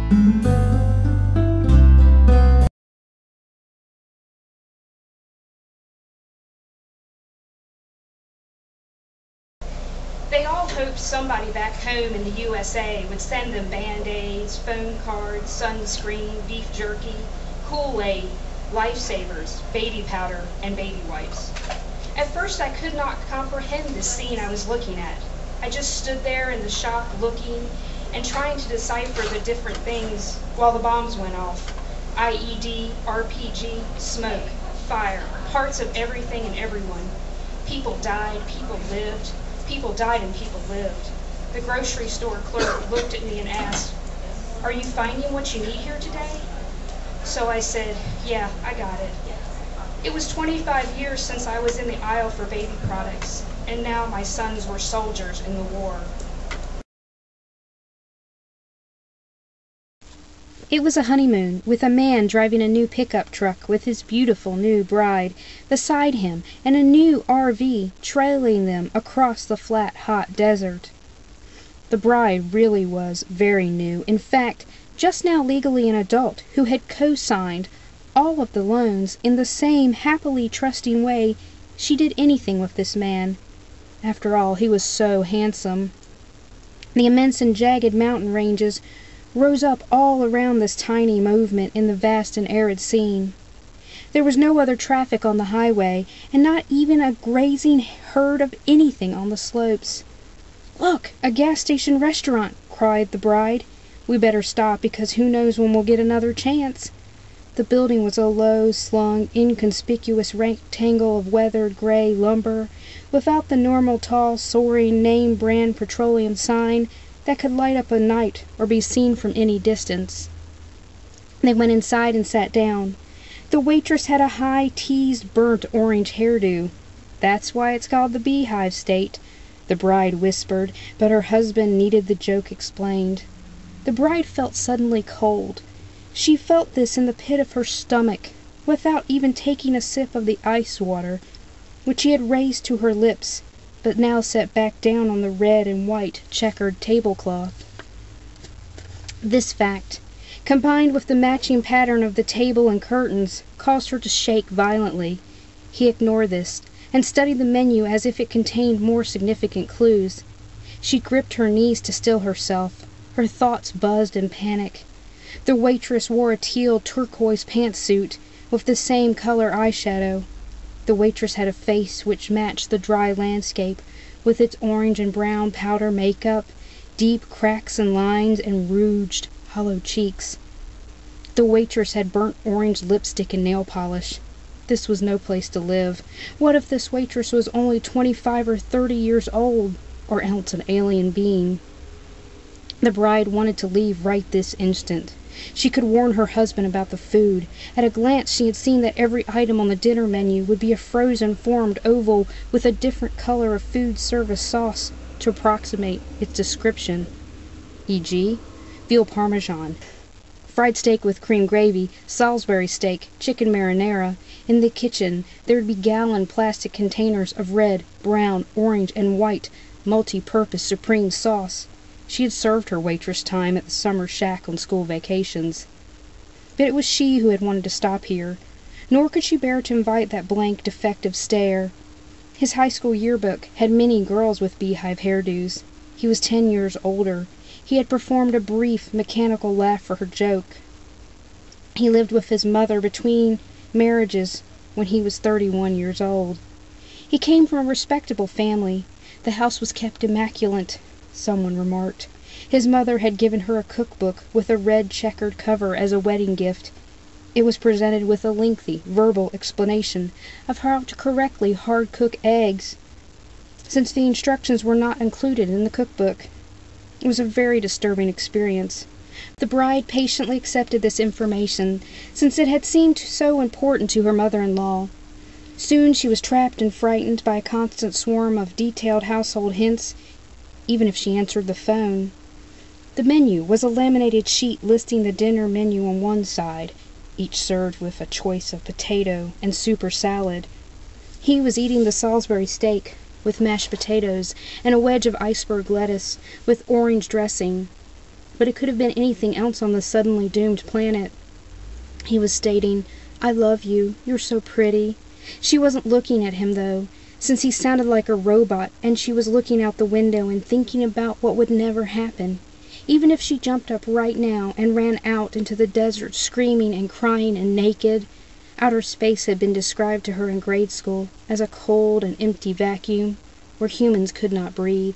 They all hoped somebody back home in the USA would send them Band-Aids, phone cards, sunscreen, beef jerky, Kool-Aid, lifesavers, baby powder, and baby wipes. At first I could not comprehend the scene I was looking at. I just stood there in the shop looking and trying to decipher the different things while the bombs went off. IED, RPG, smoke, fire, parts of everything and everyone. People died, people lived. People died and people lived. The grocery store clerk looked at me and asked, "Are you finding what you need here today?" So I said, "Yeah, I got it." It was 25 years since I was in the aisle for baby products, and now my sons were soldiers in the war. It was a honeymoon, with a man driving a new pickup truck with his beautiful new bride beside him and a new RV trailing them across the flat, hot desert. The bride really was very new, in fact, just now legally an adult who had co-signed all of the loans in the same happily trusting way she did anything with this man. After all, he was so handsome. The immense and jagged mountain ranges rose up all around this tiny movement in the vast and arid scene. There was no other traffic on the highway, and not even a grazing herd of anything on the slopes. "Look, a gas station restaurant!" cried the bride. "We better stop, because who knows when we'll get another chance." The building was a low-slung, inconspicuous rectangle of weathered gray lumber, without the normal tall, soaring, name-brand petroleum sign that could light up a night or be seen from any distance. They went inside and sat down. The waitress had a high, teased, burnt orange hairdo. "That's why it's called the Beehive State," the bride whispered, but her husband needed the joke explained. The bride felt suddenly cold. She felt this in the pit of her stomach, without even taking a sip of the ice water, which she had raised to her lips, but now set back down on the red and white checkered tablecloth. This fact, combined with the matching pattern of the table and curtains, caused her to shake violently. He ignored this, and studied the menu as if it contained more significant clues. She gripped her knees to still herself. Her thoughts buzzed in panic. The waitress wore a teal turquoise pantsuit with the same color eyeshadow. The waitress had a face which matched the dry landscape, with its orange and brown powder makeup, deep cracks and lines, and rouged, hollow cheeks. The waitress had burnt orange lipstick and nail polish. This was no place to live. What if this waitress was only 25 or 30 years old, or else an alien being? The bride wanted to leave right this instant. She could warn her husband about the food. At a glance she had seen that every item on the dinner menu would be a frozen formed oval with a different color of food service sauce to approximate its description, e.g., veal parmesan, fried steak with cream gravy, Salisbury steak, chicken marinara. In the kitchen there would be gallon plastic containers of red, brown, orange, and white multi-purpose supreme sauce. She had served her waitress time at the summer shack on school vacations. But it was she who had wanted to stop here, nor could she bear to invite that blank, defective stare. His high school yearbook had many girls with beehive hairdos. He was 10 years older. He had performed a brief, mechanical laugh for her joke. He lived with his mother between marriages when he was 31 years old. He came from a respectable family. The house was kept immaculate, someone remarked. His mother had given her a cookbook with a red checkered cover as a wedding gift. It was presented with a lengthy verbal explanation of how to correctly hard-cook eggs, since the instructions were not included in the cookbook. It was a very disturbing experience. The bride patiently accepted this information, since it had seemed so important to her mother-in-law. Soon she was trapped and frightened by a constant swarm of detailed household hints, even if she answered the phone. The menu was a laminated sheet listing the dinner menu on one side, each served with a choice of potato and soup or salad. He was eating the Salisbury steak, with mashed potatoes and a wedge of iceberg lettuce, with orange dressing. but it could have been anything else on the suddenly doomed planet. He was stating, "I love you. You're so pretty." She wasn't looking at him, though, since he sounded like a robot, and she was looking out the window and thinking about what would never happen. Even if she jumped up right now and ran out into the desert screaming and crying and naked. Outer space had been described to her in grade school as a cold and empty vacuum where humans could not breathe.